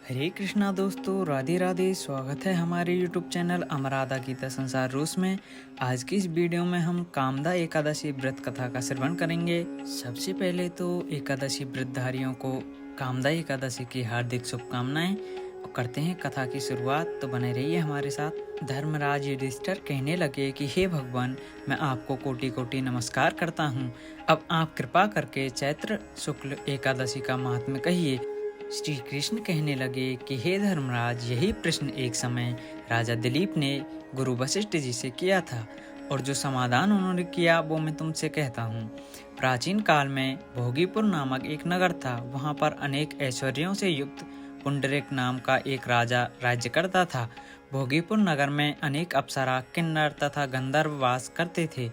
हरे कृष्णा दोस्तों, राधे राधे। स्वागत है हमारे यूट्यूब चैनल अमराधा गीता संसार रूस में। आज की इस वीडियो में हम कामदा एकादशी व्रत कथा का श्रवण करेंगे। सबसे पहले तो एकादशी व्रतधारियों को कामदा एकादशी की हार्दिक शुभकामनाएं और करते हैं कथा की शुरुआत। तो बने रहिए हमारे साथ। धर्मराज युधिष्ठिर कहने लगे कि हे भगवान, मैं आपको कोटि कोटि नमस्कार करता हूँ। अब आप कृपा करके चैत्र शुक्ल एकादशी का महात्म्य कहिए। श्री कृष्ण कहने लगे कि हे धर्मराज, यही प्रश्न एक समय राजा दिलीप ने गुरु वशिष्ठ जी से किया था और जो समाधान उन्होंने किया वो मैं तुमसे कहता हूँ। प्राचीन काल में भोगीपुर नामक एक नगर था। वहाँ पर अनेक ऐश्वर्यों से युक्त पुंडरीक नाम का एक राजा राज्य करता था। भोगीपुर नगर में अनेक अप्सरा, किन्नर तथा गंधर्व वास करते थे।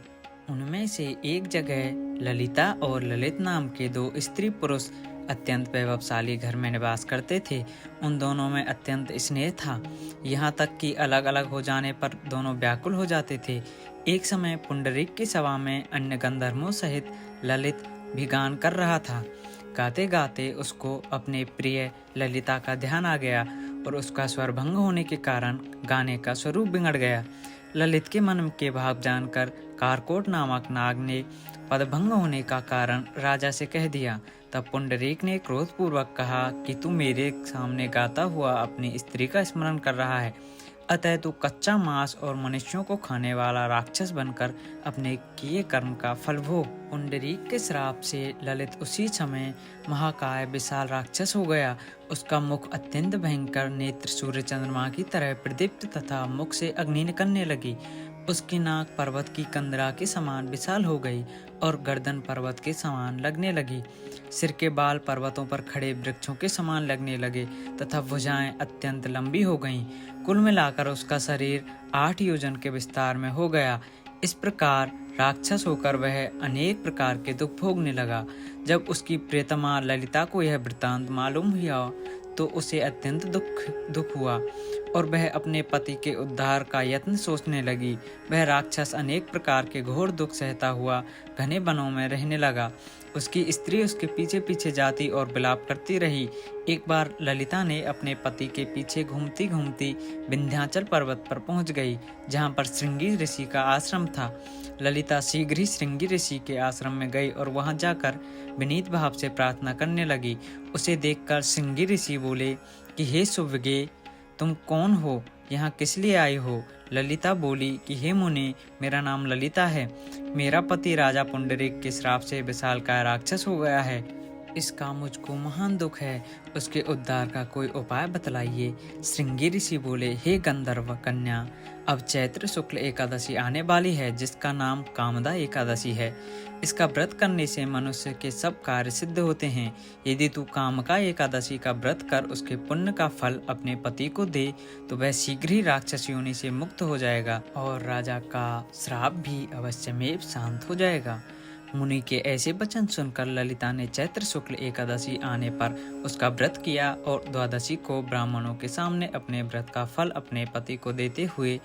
उनमें से एक जगह ललिता और ललित नाम के दो स्त्री पुरुष अत्यंत वैभवशाली घर में निवास करते थे। उन दोनों में अत्यंत स्नेह था, यहाँ तक कि अलग अलग हो जाने पर दोनों व्याकुल हो जाते थे। एक समय पुंडरीक की सभा में अन्य गंधर्वों सहित ललित भी गान कर रहा था। गाते गाते उसको अपने प्रिय ललिता का ध्यान आ गया और उसका स्वर भंग होने के कारण गाने का स्वरूप बिगड़ गया। ललित के मन के भाव जानकर कारकोट नामक नाग ने पदभंग होने का कारण राजा से कह दिया। तब पुंडरीक ने क्रोधपूर्वक कहा कि तू मेरे सामने गाता हुआ अपनी स्त्री का स्मरण कर रहा है, अतः तू कच्चा मांस और मनुष्यों को खाने वाला राक्षस बनकर अपने किए कर्म का फल भोग। पुंडरीक के श्राप से ललित उसी समय महाकाय विशाल राक्षस हो गया। उसका मुख अत्यंत भयंकर, नेत्र सूर्य चंद्रमा की तरह प्रदीप्त तथा मुख से अग्नि निकलने लगी। उसकी नाक पर्वत की कंदरा के समान विशाल हो गई और गर्दन पर्वत के समान लगने लगी। सिर के बाल पर्वतों पर खड़े वृक्षों के समान लगने लगे तथा भुजाएं अत्यंत लंबी हो गईं। कुल मिलाकर उसका शरीर 8 योजन के विस्तार में हो गया। इस प्रकार राक्षस होकर वह अनेक प्रकार के दुख भोगने लगा। जब उसकी प्रियतमा ललिता को यह वृत्तांत मालूम हुआ तो उसे अत्यंत दुख हुआ और वह अपने पति के उद्धार का यत्न सोचने लगी। वह राक्षस अनेक प्रकार के घोर दुख सहता हुआ घने वनों में रहने लगा। उसकी स्त्री उसके पीछे पीछे जाती और विलाप करती रही। एक बार ललिता ने अपने पति के पीछे घूमती घूमती विंध्याचल पर्वत पर पहुंच गई, जहां पर श्रृंगी ऋषि का आश्रम था। ललिता शीघ्र ही श्रृंगी ऋषि के आश्रम में गई और वहां जाकर विनीत भाव से प्रार्थना करने लगी। उसे देखकर श्रृंगी ऋषि बोले कि हे सुव्रगे, तुम कौन हो, यहाँ किस लिए आई हो? ललिता बोली कि हे मुनि, मेरा नाम ललिता है। मेरा पति राजा पुंडरीक के श्राप से विशालकाय राक्षस हो गया है। इसका मुझको महान दुख है। उसके उद्धार का कोई उपाय बतलाइए। श्रृंगी ऋषि बोले, हे गंधर्व कन्या, अब चैत्र शुक्ल एकादशी आने वाली है, जिसका नाम कामदा एकादशी है। इसका व्रत करने से मनुष्य के सब कार्य सिद्ध होते हैं। यदि तू कामका एकादशी का व्रत कर उसके पुण्य का फल अपने पति को दे तो वह शीघ्र ही राक्षस योनि से मुक्त हो जाएगा और राजा का श्राप भी अवश्यमेव शांत हो जाएगा। मुनि के ऐसे वचन सुनकर ललिता ने चैत्र शुक्ल एकादशी आने पर उसका व्रत किया और द्वादशी को ब्राह्मणों के सामने अपने व्रत का फल अपने पति को देते हुए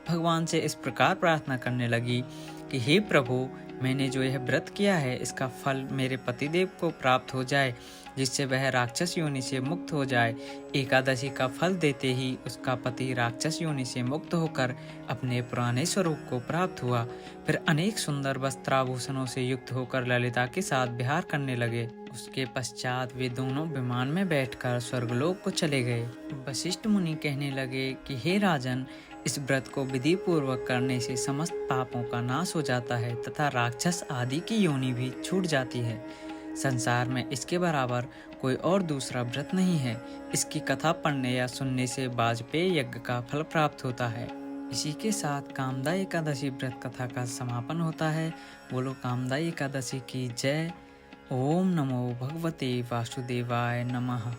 भगवान से इस प्रकार प्रार्थना करने लगी कि हे प्रभु, मैंने जो यह व्रत किया है इसका फल मेरे पतिदेव को प्राप्त हो जाए, जिससे वह राक्षस योनि से मुक्त हो जाए। एकादशी का फल देते ही उसका पति राक्षस योनि से मुक्त होकर अपने पुराने स्वरूप को प्राप्त हुआ। फिर अनेक सुंदर वस्त्राभूषणों से युक्त होकर ललिता के साथ विहार करने लगे। उसके पश्चात वे दोनों विमान में बैठकर स्वर्गलोक को चले गए। वशिष्ठ मुनि कहने लगे कि हे राजन, इस व्रत को विधि पूर्वक करने से समस्त पापों का नाश हो जाता है तथा राक्षस आदि की योनि भी छूट जाती है। संसार में इसके बराबर कोई और दूसरा व्रत नहीं है। इसकी कथा पढ़ने या सुनने से वाजपेय यज्ञ का फल प्राप्त होता है। इसी के साथ कामदा एकादशी व्रत कथा का समापन होता है। बोलो कामदा एकादशी की जय। ओम नमो भगवते वासुदेवाय नमः।